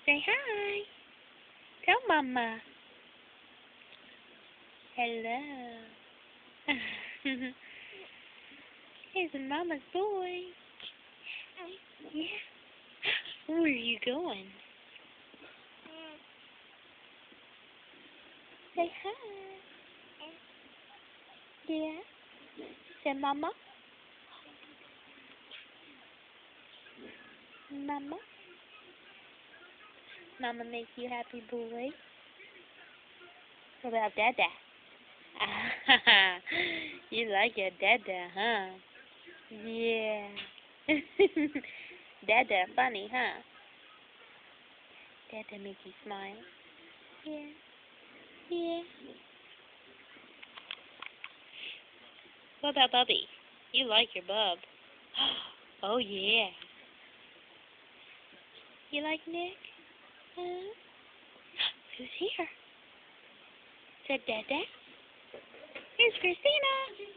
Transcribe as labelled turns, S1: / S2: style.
S1: Say hi. Tell Mama. Hello. Here's Mama's boy. Yeah. Where are you going? Say hi. Yeah. Say Mama. Mama. Mama makes you happy, boy. What about Dada? You like your Dada, huh? Yeah. Dada funny, huh? Dada make you smile. Yeah. Yeah. What about Bubby? You like your bub. Oh yeah. You like Nick? Huh? Who's here? Said Dada. Here's Christina.